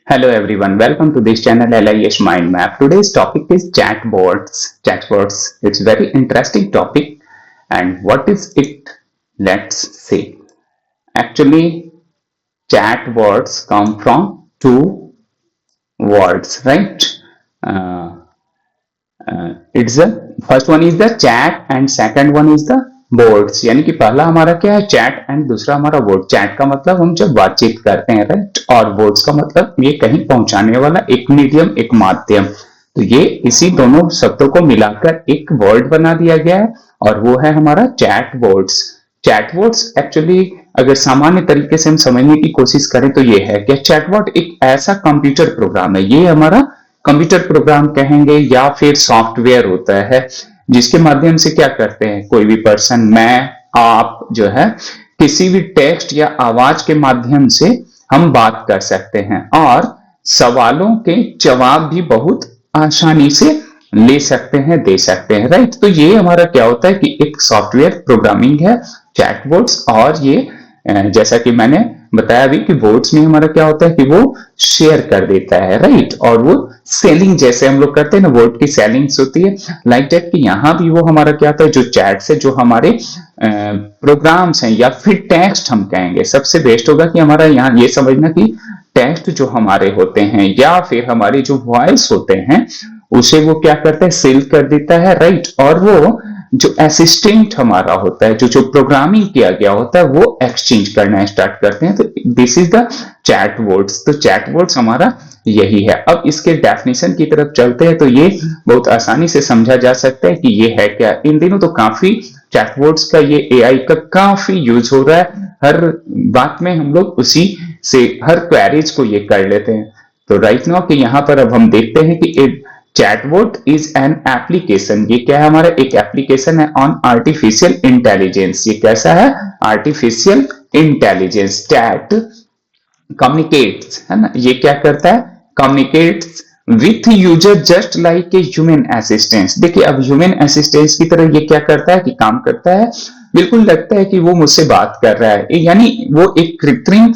Hello everyone, welcome to this channel LIS Mind Map. Today's topic is chatbots. Chatbots. It's very interesting topic. And what is it? Let's see. Actually, chatbots come from two words, right? Uh, it's the first one is the chat and second one is the boards यानी कि पहला हमारा क्या है chat and दूसरा हमारा board. Chat का मतलब हम जब बातचीत करते हैं राइट, और बोर्ड्स का मतलब ये कहीं पहुंचाने वाला एक मीडियम, एक माध्यम। तो ये इसी दोनों शब्दों को मिलाकर एक वर्ड बना दिया गया है और वो है हमारा chat boards. Chat boards actually अगर सामान्य तरीके से हम समझने की कोशिश करें तो ये है कि चैटबॉट एक ऐसा कंप्यूटर प्रोग्राम है, ये हमारा कंप्यूटर प्रोग्राम कहेंगे या फिर सॉफ्टवेयर होता है जिसके माध्यम से क्या करते हैं कोई भी पर्सन, मैं, आप जो है किसी भी टेक्स्ट या आवाज के माध्यम से हम बात कर सकते हैं और सवालों के जवाब भी बहुत आसानी से ले सकते हैं, दे सकते हैं राइट। तो ये हमारा क्या होता है कि एक सॉफ्टवेयर प्रोग्रामिंग है चैटबॉट्स। और ये जैसा कि मैंने बताया अभी कि बोर्ड्स में हमारा क्या होता है कि वो शेयर कर देता है राइट, और वो सेलिंग जैसे हम लोग करते हैं ना, बोर्ड की सेलिंग्स होती है लाइक दैट कि यहाँ भी वो हमारा क्या होता है जो चैट से जो हमारे प्रोग्राम्स हैं या फिर टेक्स्ट हम कहेंगे, सबसे बेस्ट होगा कि हमारा यहाँ ये समझना कि टेक्स्ट जो हमारे होते हैं या फिर हमारी जो वॉइस होते हैं उसे वो क्या करता है सेल कर देता है राइट। और वो जो असिस्टेंट हमारा होता है, जो प्रोग्रामिंग किया गया होता है वो एक्सचेंज करना स्टार्ट करते हैं। तो दिस इज द चैटबॉट्स। तो चैटबॉट्स हमारा यही है। अब इसके डेफिनेशन की तरफ चलते हैं तो ये बहुत आसानी से समझा जा सकता है कि ये है क्या। इन दिनों तो काफी चैटबॉट्स का ये एआई का काफी यूज हो रहा है, हर बात में हम लोग उसी से हर क्वेरीज को ये कर लेते हैं। तो राइट नाउ कि यहाँ पर अब हम देखते हैं कि चैटबॉट इज एन एप्लीकेशन। ये क्या है हमारा एक एप्लीकेशन है ऑन आर्टिफिशियल इंटेलिजेंस। ये कैसा है आर्टिफिशियल इंटेलिजेंस। चैट कम्युनिकेट्स है ना, ये क्या करता है communicates with user just like a human assistance. देखिए अब ह्यूमन असिस्टेंस की तरह ये क्या करता है कि काम करता है, बिल्कुल लगता है कि वो मुझसे बात कर रहा है, यानी वो एक कृत्रिम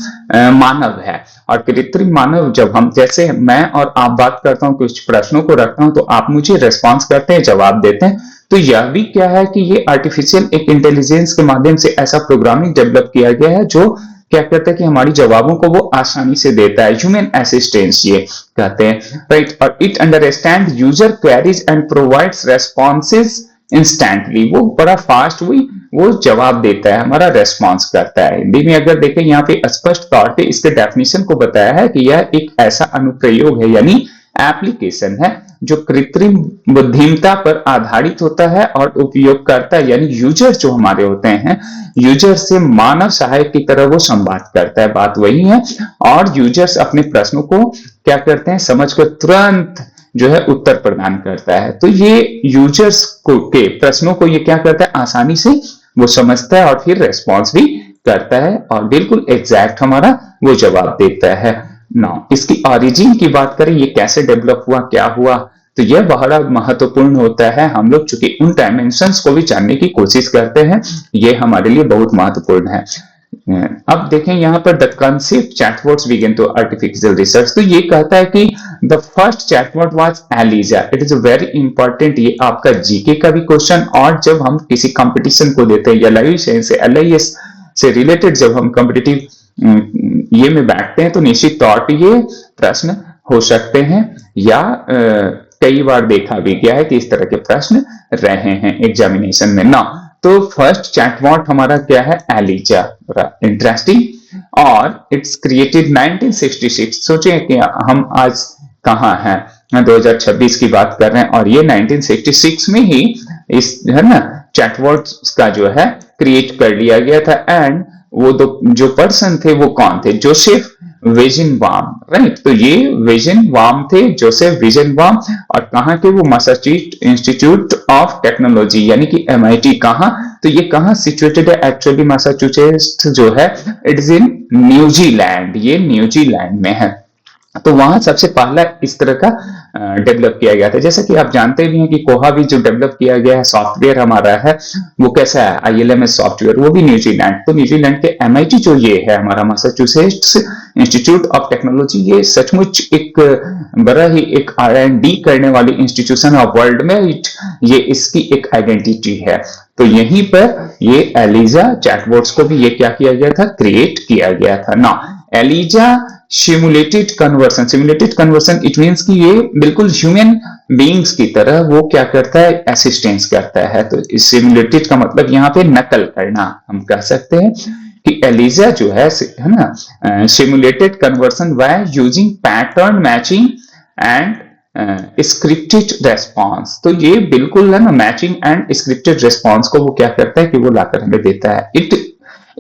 मानव है। और कृत्रिम मानव जब हम जैसे मैं और आप बात करता हूं, कुछ प्रश्नों को रखता हूं तो आप मुझे रेस्पॉन्स करते हैं, जवाब देते हैं। तो यह भी क्या है कि ये आर्टिफिशियल एक इंटेलिजेंस के माध्यम से ऐसा प्रोग्रामिंग डेवलप किया गया है जो क्या करता है कि हमारी जवाबों को वो आसानी से देता है। ह्यूमन असिस्टेंस ये कहते हैं राइट। और it understand user queries and provides responses instantly. वो बड़ा फास्ट हुई वो जवाब देता है, हमारा रेस्पॉन्स करता है। हिंदी में अगर देखें यहाँ पे स्पष्ट तौर पे इसके डेफिनेशन को बताया है कि यह एक ऐसा अनुप्रयोग है यानी एप्लीकेशन है जो कृत्रिम बुद्धिमत्ता पर आधारित होता है और उपयोगकर्ता यानी यूजर जो हमारे होते हैं, यूजर से मानव सहायक की तरह वो संवाद करता है। बात वही है। और यूजर्स अपने प्रश्नों को क्या करते हैं समझकर तुरंत जो है उत्तर प्रदान करता है। तो ये यूजर्स को के प्रश्नों को ये क्या करता है आसानी से वो समझता है और फिर रेस्पॉन्स भी करता है और बिल्कुल एग्जैक्ट हमारा वो जवाब देता है। नाउ इसकी ओरिजिन की बात करें, ये कैसे डेवलप हुआ, क्या हुआ, तो यह बड़ा महत्वपूर्ण होता है। हम लोग चूंकि उन डायमेंशंस को भी जानने की कोशिश करते हैं, ये हमारे लिए बहुत महत्वपूर्ण है। अब देखें यहाँ पर the concept chatbots begin to artificial research. तो ये कहता है कि the first chatbot was Eliza. It is very important, ये आपका जीके का भी क्वेश्चन। और जब हम किसी कंपटीशन को देते हैं या लाइव से LIS से रिलेटेड जब हम कॉम्पिटिटिव ये में बैठते हैं तो निश्चित तौर पर ये प्रश्न हो सकते हैं या कई बार देखा भी गया है कि इस तरह के प्रश्न रहे हैं एग्जामिनेशन में ना। तो फर्स्ट चैटबॉट हमारा क्या है एलिजा, इंटरेस्टिंग। और इट्स क्रिएटेड 1966। सोचिए कि हम आज कहाँ हैं, 2026 की बात कर रहे हैं और ये 1966 में ही इस है ना चैटबॉट्स का जो है क्रिएट कर लिया गया था। एंड वो जो पर्सन थे वो कौन थे, जोसेफ विजनबाम राइट। तो ये विजनबाम थे, जोसेफ विजनबाम। और कहाँ के वो मैसाचुसेट्स इंस्टीट्यूट ऑफ टेक्नोलॉजी यानी कि MIT। कहाँ, तो ये कहाँ सिचुएटेड है एक्चुअली मैसाचुसेट्स जो है इट इज इन न्यूजीलैंड, ये न्यूजीलैंड में है। तो वहां सबसे पहला इस तरह का डेवलप किया गया था। जैसा कि आप जानते भी हैं कि कोहा भी जो डेवलप किया गया है सॉफ्टवेयर हमारा है, वो कैसा है, आईएलएमएस सॉफ्टवेयर, वो भी न्यूजीलैंड। तो न्यूजीलैंड के एमआईटी जो ये है हमारा मैसाचुसेट्स इंस्टीट्यूट ऑफ टेक्नोलॉजी, ये सचमुच एक बड़ा ही एक R&D करने वाली इंस्टीट्यूशन ऑफ वर्ल्ड में ये इसकी एक आइडेंटिटी है। तो यहीं पर ये एलिजा चैटबॉट्स को भी ये क्या किया गया था, क्रिएट किया गया था ना। Eliza simulated conversion it means कि ये बिल्कुल ह्यूमन बीइंग्स की तरह वो क्या करता है, असिस्टेंस करता है। तो सिमुलेटेड का मतलब यहाँ पे नकल करना हम कह सकते हैं कि एलिजा जो है ना, simulated conversion by using pattern matching and scripted response. तो ये बिल्कुल है ना, मैचिंग एंड स्क्रिप्टेड रेस्पॉन्स को वो क्या करता है कि वो लाकर हमें देता है। इट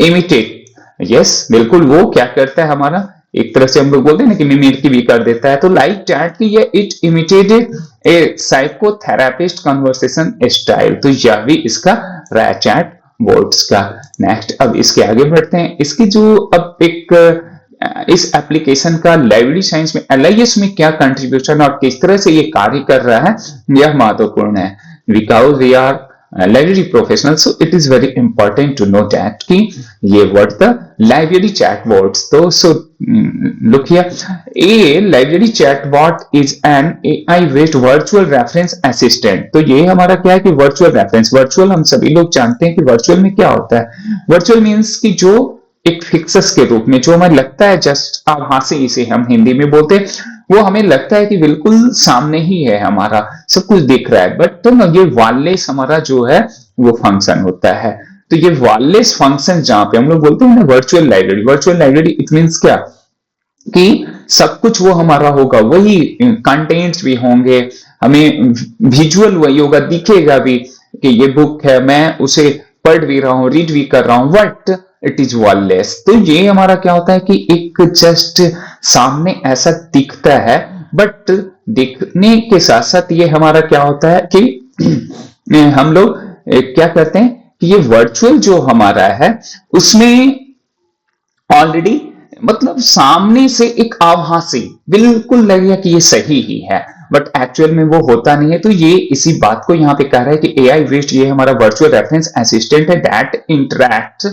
इमिटेट, यस बिल्कुल वो क्या करता है हमारा, एक तरह से हम लोग बोलते हैं ना कि मिमिक्री भी कर देता है। तो लाइक चैट की ये it imitated A psychotherapist conversation style. तो यह भी इसका रहा चैट बोट्स का। नेक्स्ट अब इसके आगे बढ़ते हैं। इसकी जो अब एक इस एप्लीकेशन का लाइब्रेरी साइंस में LIS में क्या कंट्रीब्यूशन और किस तरह से ये कार्य कर रहा है, यह महत्वपूर्ण है। Because we are library professional, so it is very important to know that कि ये word the library chatbots। तो so look here, a library chatbot is an AI based virtual reference assistant। तो ये हमारा क्या है कि virtual reference, virtual हम सभी लोग जानते हैं कि virtual में क्या होता है। virtual means कि जो एक फिक्सस के रूप में जो हमें लगता है जस्ट आभासी, इसे हम हिंदी में बोलते हैं, वो हमें लगता है कि बिल्कुल सामने ही है, हमारा सब कुछ दिख रहा है। बट तो ये वायरलेस हमारा जो है वो फंक्शन होता है। तो ये वायरलेस फंक्शन जहां पे हम लोग बोलते हैं ना वर्चुअल लाइब्रेरी इट मींस क्या कि सब कुछ वो हमारा होगा, वही कंटेंट्स भी होंगे, हमें विजुअल वही होगा, दिखेगा भी कि ये बुक है, मैं उसे पढ़ भी रहा हूँ, रीड भी कर रहा हूँ, बट इट इज वॉललेस। तो ये हमारा क्या होता है कि एक जस्ट सामने ऐसा दिखता है, बट दिखने के साथ साथ ये हमारा क्या होता है कि हम लोग क्या करते हैं कि ये वर्चुअल जो हमारा है उसमें ऑलरेडी मतलब सामने से एक आभासी बिल्कुल लगेगा कि ये सही ही है, बट एक्चुअल में वो होता नहीं है। तो ये इसी बात को यहाँ पे कह रहा है कि AI बेस्ड ये हमारा वर्चुअल रेफरेंस असिस्टेंट है that interact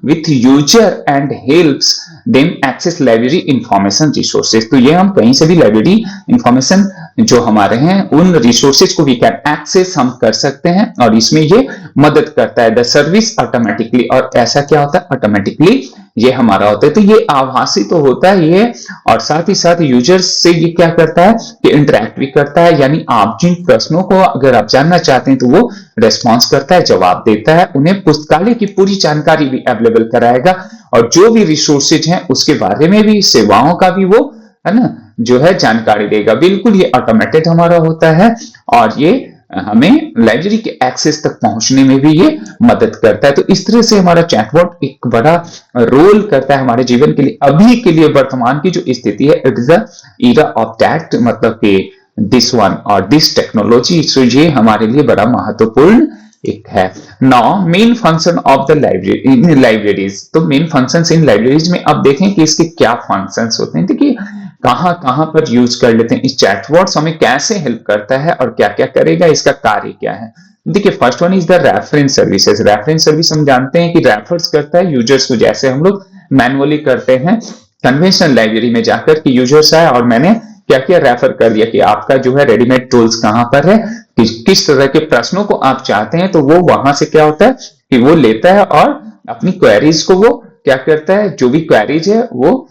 with user and helps them access library information resources. तो ये हम कहीं से भी लाइब्रेरी इंफॉर्मेशन जो हमारे हैं उन रिसोर्सेज को भी कैन एक्सेस हम कर सकते हैं, और इसमें ये मदद करता है द सर्विस ऑटोमेटिकली। और ऐसा क्या होता है, ऑटोमेटिकली ये हमारा होता है। तो ये आभासी तो होता है ये, और साथ ही साथ यूजर्स से ये क्या करता है कि इंटरेक्ट भी करता है, यानी आप जिन प्रश्नों को अगर आप जानना चाहते हैं तो वो रेस्पॉन्स करता है, जवाब देता है, उन्हें पुस्तकालय की पूरी जानकारी भी अवेलेबल कराएगा, और जो भी रिसोर्सेज हैं उसके बारे में भी, सेवाओं का भी वो है ना जो है जानकारी देगा। बिल्कुल ये ऑटोमेटेड हमारा होता है, और ये हमें लाइब्रेरी के एक्सेस तक पहुंचने में भी ये मदद करता है। तो इस तरह से हमारा चैटबॉट एक बड़ा रोल करता है हमारे जीवन के लिए। अभी के लिए वर्तमान की जो स्थिति है, it is the era of that, मतलब कि दिस वन और दिस टेक्नोलॉजी। सो ये हमारे लिए बड़ा महत्वपूर्ण एक है। Now main function of the library in libraries. तो मेन फंक्शंस इन लाइब्रेरीज में अब देखें कि इसके क्या फंक्शंस होते हैं। देखिए कहां कहां पर यूज कर लेते हैं इस चैटबॉट्स, हमें कैसे हेल्प करता है और क्या क्या करेगा, इसका कार्य क्या है। देखिए first one is the reference services. Reference service हम जानते हैं कि रेफर्स करता है यूजर्स को, जैसे हम लोग मैनुअली करते हैं कन्वेंशनल लाइब्रेरी में जाकर कि यूजर्स आए और मैंने क्या किया, रेफर कर दिया कि आपका जो है रेडीमेड टूल्स कहां पर है, किस तरह के प्रश्नों को आप चाहते हैं। तो वो वहां से क्या होता है कि वो लेता है और अपनी क्वेरीज को वो क्या करता है, जो भी क्वेरीज है वो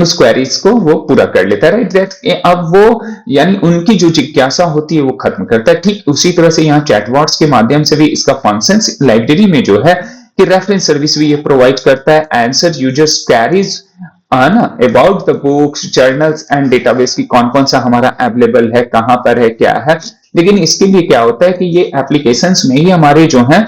उस क्वेरीज को वो पूरा कर लेता है, राइट। अब वो यानी उनकी जो जिज्ञासा होती है वो खत्म करता है। ठीक उसी तरह से यहाँ चैटबॉट्स के माध्यम से भी इसका फंक्शंस लाइब्रेरी में जो है कि रेफरेंस सर्विस भी ये प्रोवाइड करता है, आंसर यूजर्स क्वेरीज ना about the books, journals and database की कौन सा हमारा अवेलेबल है, कहां पर है, क्या है। लेकिन इसके लिए क्या होता है कि ये एप्लीकेशंस में ही हमारे जो है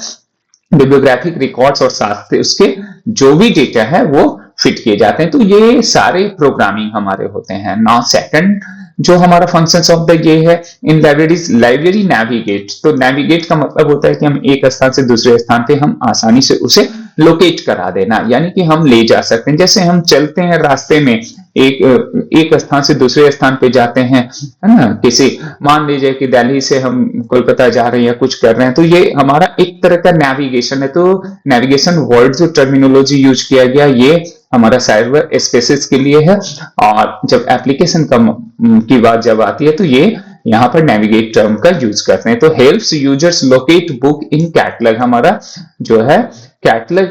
बिब्लियोग्राफिक रिकॉर्ड्स और साथ में उसके जो भी डेटा है वो फिट किए जाते हैं। तो ये सारे प्रोग्रामिंग हमारे होते हैं। नाउ सेकंड जो हमारा फंक्शंस ऑफ द ये है इन लाइब्रेरीज, लाइब्रेरी नेविगेट। तो नेविगेट का मतलब होता है कि हम एक स्थान से दूसरे स्थान पे हम आसानी से उसे लोकेट करा देना, यानी कि हम ले जा सकते हैं। जैसे हम चलते हैं रास्ते में एक स्थान से दूसरे स्थान पे जाते हैं, है ना, किसी मान लीजिए कि दिल्ली से हम कोलकाता जा रहे हैं या कुछ कर रहे हैं, तो ये हमारा एक तरह का नेविगेशन है। तो नेविगेशन वर्ड जो टर्मिनोलॉजी यूज किया गया ये हमारा साइबर स्पेसेस के लिए है। और जब एप्लीकेशन की बात जब आती है तो ये यहाँ पर नेविगेट टर्म का यूज करते हैं। तो helps users locate book in catalogue, हमारा जो है कैटलॉग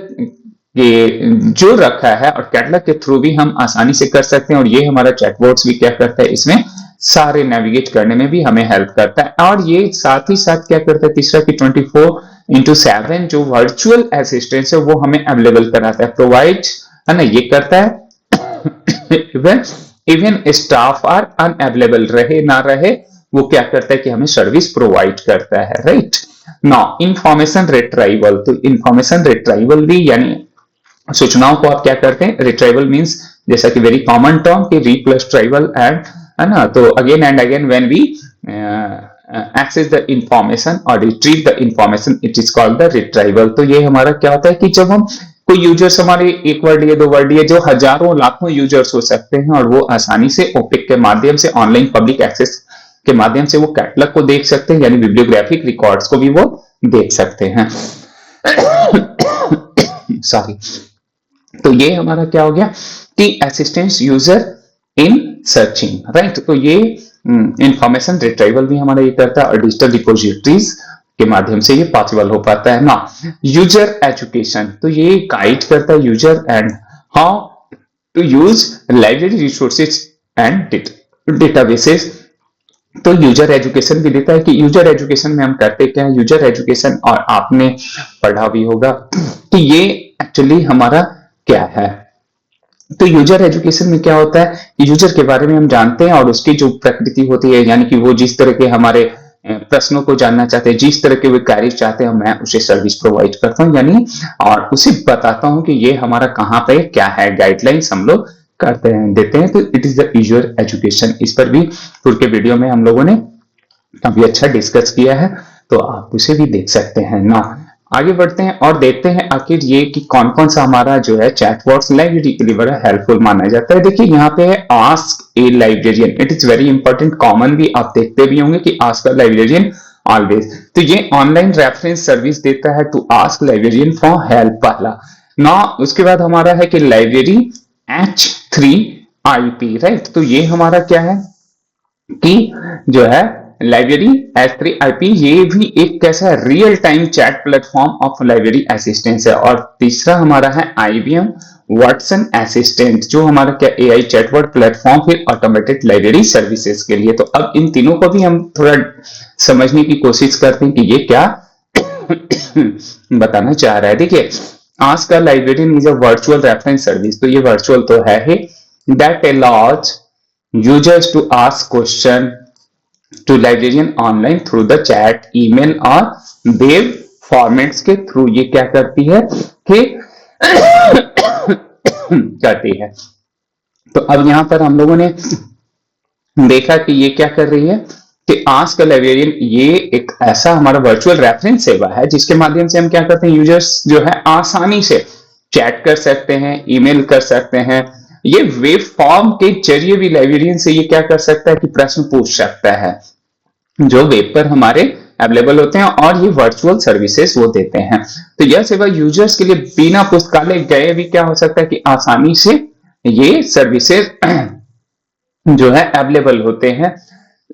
ये जो रखा है और कैटलॉग के थ्रू भी हम आसानी से कर सकते हैं। और ये हमारा चैटबॉट्स भी क्या करता है, इसमें सारे नेविगेट करने में भी हमें हेल्प करता है। और ये साथ ही साथ क्या करता है, तीसरा कि 24/7 जो वर्चुअल असिस्टेंस है वो हमें अवेलेबल कराता है, प्रोवाइड, है ना, ये करता है। इवन स्टाफ आर अनअवेलेबल रहे ना रहे, वो क्या करता है कि हमें सर्विस प्रोवाइड करता है, राइट। नाउ इंफॉर्मेशन रिट्राइवल, तो इंफॉर्मेशन रिट्राइवल भी यानी सूचनाओं को आप क्या करते हैं, रिट्राइवल मींस जैसा कि वेरी कॉमन टर्म कि री प्लस ट्राइवल एंड, है ना, तो again and again when we access the information और retrieve the information it is called the retrieval. तो ये हमारा क्या होता है कि जब हम कोई यूजर्स हमारे एक वर्ड ये दो वर्ड ये जो हजारों लाखों यूजर्स हो सकते हैं और वो आसानी से ओपिक के माध्यम से ऑनलाइन पब्लिक एक्सेस के माध्यम से वो कैटलॉग को देख सकते हैं, यानी बिब्लियोग्राफिक रिकॉर्ड्स को भी वो देख सकते हैं। सॉरी। तो ये हमारा क्या हो गया कि असिस्टेंस यूजर इन सर्चिंग, राइट। तो ये इंफॉर्मेशन रिट्राइवल भी हमारा ये करता है और डिजिटल रिपोजिटरीज के माध्यम से ये पॉसिबल हो पाता है ना। यूजर एजुकेशन, तो ये गाइड करता है user and how to use library resources and databases. तो यूजर एजुकेशन भी देता है कि यूजर एजुकेशन में हम करते क्या है, यूजर एजुकेशन, और आपने पढ़ा भी होगा कि ये एक्चुअली हमारा क्या है। तो यूजर एजुकेशन में क्या होता है, यूजर के बारे में हम जानते हैं और उसकी जो प्रकृति होती है, यानी कि वो जिस तरह के हमारे प्रश्नों को जानना चाहते हैं, जिस तरह के वे कार्य चाहते हैं, मैं उसे सर्विस प्रोवाइड करता हूं, यानी और उसे बताता हूं कि ये हमारा कहाँ पे क्या है, गाइडलाइंस हम लोग करते हैं, देते हैं। तो it is the user education. इस पर भी पूर्व के वीडियो में हम लोगों ने काफी अच्छा डिस्कस किया है, तो आप उसे भी देख सकते हैं ना। आगे बढ़ते हैं और देखते हैं आखिर ये कि कौन कौन सा हमारा जो है चैटबॉट्स लाइब्रेरी के लिए बड़ा हेल्पफुल माना जाता है। देखिए यहाँ पे है ask A librarian, it is very important, common भी आप देखते भी होंगे कि आस्क अ लाइब्रेरियन ऑलवेज। तो ये ऑनलाइन रेफरेंस सर्विस देता है to ask librarian for help पहला ना। उसके बाद हमारा है कि लाइब्रेरी H3IP, राइट। तो ये हमारा क्या है कि जो है लाइब्रेरी H3IP, ये भी एक कैसा है, real time chat platform of library assistance है। और तीसरा हमारा है IBM वाटसन असिस्टेंट, जो हमारा क्या AI चैटबॉट प्लेटफॉर्म फिर ऑटोमेटेड लाइब्रेरी सर्विसेज के लिए। तो अब इन तीनों को भी हम थोड़ा समझने की कोशिश करते हैं कि ये क्या बताना चाह रहा है। देखिए, ask a librarian is a virtual reference service, तो ये वर्चुअल तो है ही, that allows users to ask question to librarian online through the chat, email और वेब फॉर्मेट्स के थ्रू। ये क्या करती है कि करती है। तो अब यहां पर हम लोगों ने देखा कि ये क्या कर रही है कि आस्क लाइब्रेरियन ये एक ऐसा हमारा वर्चुअल रेफरेंस सेवा है जिसके माध्यम से हम क्या करते हैं, यूजर्स जो है आसानी से चैट कर सकते हैं, ईमेल कर सकते हैं। ये वेब फॉर्म के जरिए भी लाइब्रेरियन से ये क्या कर सकता है कि प्रश्न पूछ सकता है जो वेब पर हमारे अवेलेबल होते हैं, और ये वर्चुअल सर्विसेज वो देते हैं। तो यह सेवा यूजर्स के लिए बिना पुस्तकालय गए भी क्या हो सकता है कि आसानी से ये सर्विसेज जो है अवेलेबल होते हैं।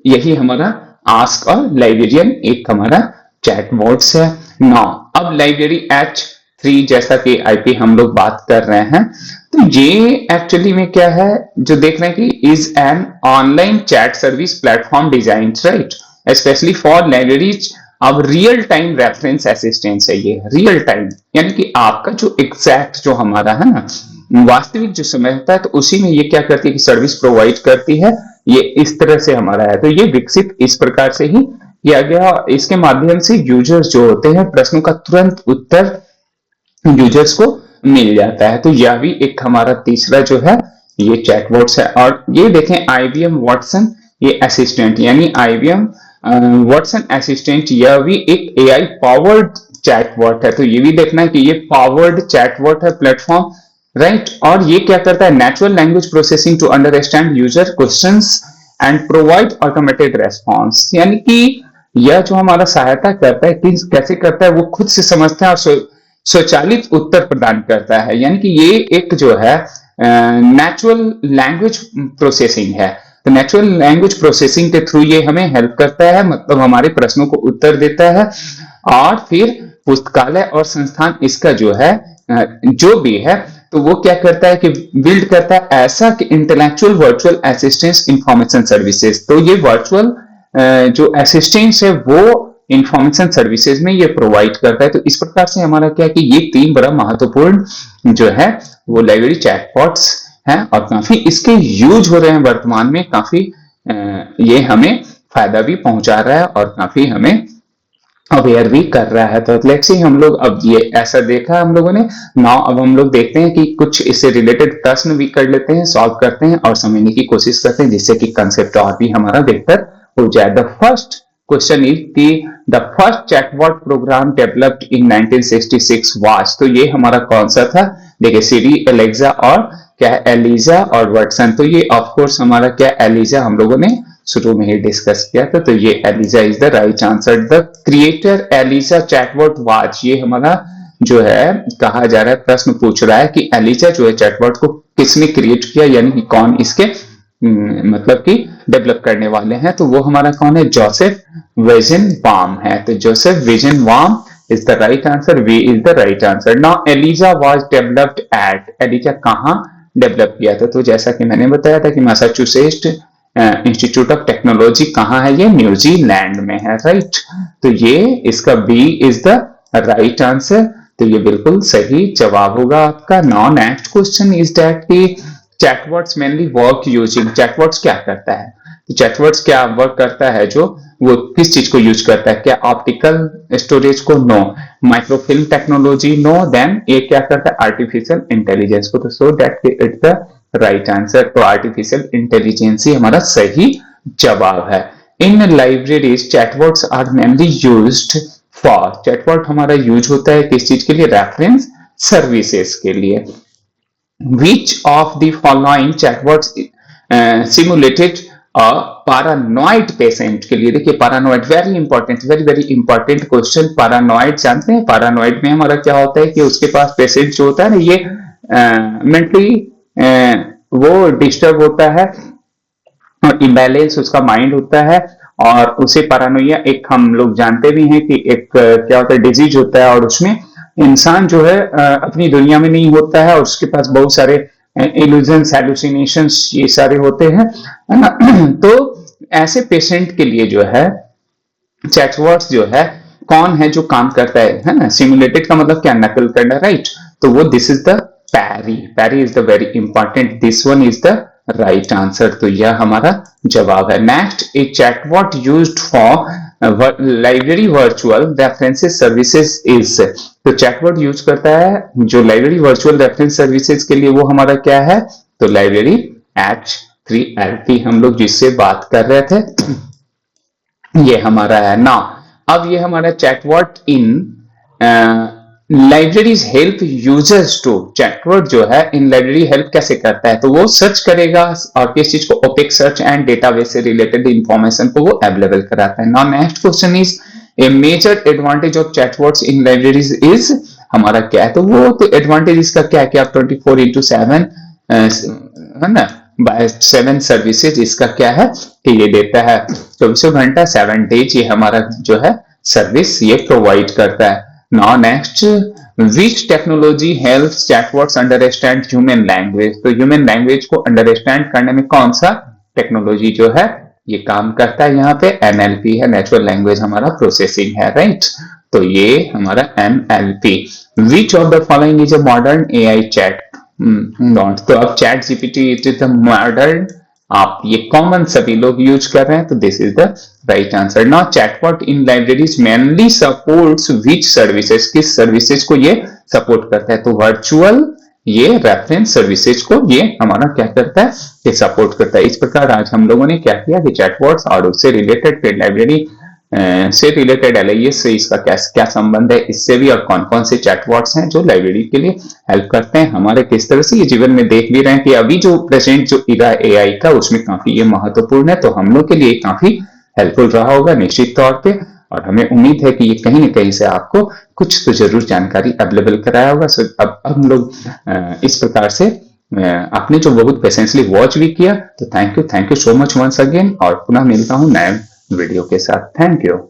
यही हमारा आस्क और लाइब्रेरियन एक हमारा चैटबॉट्स है ना। अब लाइब्रेरी H3 जैसा कि IP हम लोग बात कर रहे हैं, तो ये एक्चुअली में क्या है जो देख रहे हैं कि is an online chat service platform design, right, specially for libraries. अब रियल टाइम रेफरेंस असिस्टेंस है ये, रियल टाइम यानी कि आपका जो एग्जैक्ट जो हमारा है ना वास्तविक जो समय होता है, तो उसी में ये क्या करती है कि सर्विस प्रोवाइड करती है। ये इस तरह से हमारा है, तो ये विकसित इस प्रकार से ही किया गया। इसके माध्यम से यूजर्स जो होते हैं प्रश्नों का तुरंत उत्तर यूजर्स को मिल जाता है। तो यह भी एक हमारा तीसरा जो है ये चैटबॉट्स है। और ये देखें IBM वाटसन ये असिस्टेंट, यानी IBM वाटसन असिस्टेंट, यह भी एक AI पावर्ड चैटबॉट है। तो ये भी देखना है कि ये पावर्ड चैटबॉट है प्लेटफॉर्म राइट। और ये क्या करता है, natural language processing to understand user questions and provide automated response, यानी कि यह जो हमारा सहायता करता है कि कैसे करता है, वो खुद से समझता है और स्वचालित उत्तर प्रदान करता है। यानी कि ये एक जो है नेचुरल लैंग्वेज प्रोसेसिंग है। तो नेचुरल लैंग्वेज प्रोसेसिंग के थ्रू ये हमें हेल्प करता है, मतलब हमारे प्रश्नों को उत्तर देता है। और फिर पुस्तकालय और संस्थान इसका जो है जो भी है, तो वो क्या करता है कि बिल्ड करता है ऐसा कि intellectual virtual assistance information services. तो ये वर्चुअल जो असिस्टेंस है वो इंफॉर्मेशन सर्विसेज में ये प्रोवाइड करता है। तो इस प्रकार से हमारा क्या है कि ये तीन बड़ा महत्वपूर्ण जो है वो लाइब्रेरी चैटबॉट्स हैं, और काफी इसके यूज हो रहे हैं वर्तमान में, काफी ये हमें फायदा भी पहुंचा रहा है और काफी हमें अवेयर भी कर रहा है। तो लेट्स सी, हम लोग अब ये ऐसा देखा हम लोगों ने। नाउ अब हम लोग देखते हैं कि कुछ इससे रिलेटेड प्रश्न भी कर लेते हैं, सॉल्व करते हैं और समझने की कोशिश करते हैं, जिससे कि कंसेप्ट और भी हमारा बेहतर हो जाए। द फर्स्ट क्वेश्चन इज कि the first chatbot program developed in 1966 was. तो ये हमारा कौन सा था, देखिए सिरी, एलेक्सा और क्या है एलिजा और वाटसन। तो ये ऑफ कोर्स हमारा क्या एलिजा हम लोगों ने शुरू में ही डिस्कस किया था। तो ये Eliza is the right answer. The creator Eliza chatbot was, ये हमारा जो है कहा जा रहा है, प्रश्न पूछ रहा है कि एलिजा जो है चैटबॉट को किसने क्रिएट किया, यानी कि कौन इसके मतलब कि डेवलप करने वाले हैं। तो वो हमारा कौन है, जोसेफ वीजेनबाम है। तो Joseph वीजेनबाम is the right answer. V is the right answer. Now Eliza was developed at, Eliza कहाँ डेवलप किया था, तो जैसा कि मैंने बताया था कि मैसाचुसेट्स इंस्टीट्यूट ऑफ टेक्नोलॉजी कहाँ है, ये न्यूजीलैंड में है, राइट। तो ये इसका B is the right answer. तो ये बिल्कुल सही जवाब होगा आपका। Now next question is that कि chatbots mainly work using, chatbots क्या करता है, तो चैटबॉट्स क्या वर्क करता है, जो वो किस चीज को यूज करता है, क्या ऑप्टिकल स्टोरेज को, no. Microfilm technology, no. Then ये क्या करता है, आर्टिफिशियल इंटेलिजेंस को। तो so that it's the right answer. तो आर्टिफिशियल इंटेलिजेंस ही हमारा सही जवाब है। In libraries chatbots are mainly used for, chatbot हमारा यूज होता है किस चीज के लिए, रेफरेंस सर्विसेज के लिए। Which of the following chatbots simulated paranoid patient के लिए, देखिए paranoid very important, very very important question. Paranoid जानते हैं, पैरानॉइड में हमारा क्या होता है कि उसके पास पेशेंट जो होता है ना, ये मेंटली वो डिस्टर्ब होता है और इम्बैलेंस उसका माइंड होता है, और उसे पैरानोइया एक हम लोग जानते भी हैं कि एक क्या होता है, डिजीज होता है, और उसमें इंसान जो है अपनी दुनिया में नहीं होता है और उसके पास बहुत सारे इल्यूजन्स, हैलुसिनेशंस ये सारे होते हैं, है ना। तो ऐसे पेशेंट के लिए जो है चैटबॉट्स जो है कौन है जो काम करता है ना। सिमुलेटेड का मतलब क्या, नकल करना, राइट। तो वो this is the Parry, Parry is the very important, this one is the right answer. तो यह हमारा जवाब है। Next, a chatbot used for library virtual references services is. तो चैटबॉट यूज करता है जो लाइब्रेरी वर्चुअल रेफरेंस सर्विसेज के लिए, वो हमारा क्या है, तो लाइब्रेरी H3LP हम लोग जिससे बात कर रहे थे, ये हमारा है ना। अब ये हमारा chatbot in libraries help users to, chatbot जो है इन लाइब्रेरी हेल्प कैसे करता है, तो वो सर्च करेगा और किस चीज को, ओपेक सर्च एंड डेटाबेस से रिलेटेड इंफॉर्मेशन को वो अवेलेबल कराता है। Now next question is a major advantage of chatbots in libraries is, हमारा क्या है, तो वो तो एडवांटेज इसका क्या है कि आप 24/7 है ना, बाय 7 सर्विसेज इसका क्या है कि ये देता है 24 घंटा 7 डेज, ये हमारा जो है सर्विस ये प्रोवाइड करता है। नाउ नेक्स्ट, विच technology helps chatbots understand human language, तो ह्यूमन लैंग्वेज को अंडरस्टैंड करने में कौन सा टेक्नोलॉजी जो है ये काम करता है, यहाँ पे NLP है, नेचुरल लैंग्वेज हमारा प्रोसेसिंग है, राइट। तो ये हमारा NLP। Which of the following is a modern AI chat not, तो अब chat GPT it is the modern, आप ये कॉमन सभी लोग यूज कर रहे हैं, तो this is the right answer. Now chatbot in libraries mainly supports which services, किस सर्विसेज को ये सपोर्ट करता है, तो वर्चुअल ये रेफरेंस सर्विसेज को ये हमारा क्या करता है, ये सपोर्ट करता है। इस प्रकार आज हम लोगों ने क्या किया कि चैटबॉट्स और उससे रिलेटेड लाइब्रेरी से रिलेटेड LIS से इसका क्या संबंध है इससे भी, और कौन कौन से चैटबॉट्स हैं जो लाइब्रेरी के लिए हेल्प करते हैं हमारे, किस तरह से ये जीवन में देख भी रहे हैं कि अभी जो प्रेजेंट जो इरा AI का उसमें काफी ये महत्वपूर्ण है, तो हम लोग के लिए काफी हेल्पफुल रहा होगा निश्चित तौर पे। और हमें उम्मीद है कि ये कहीं ना कहीं से आपको कुछ तो जरूर जानकारी अवेलेबल कराया होगा। सो अब हम लोग इस प्रकार से आपने जो बहुत पेशेंसली वॉच भी किया, तो thank you so much once again, और पुनः मिलता हूँ नए वीडियो के साथ। Thank you.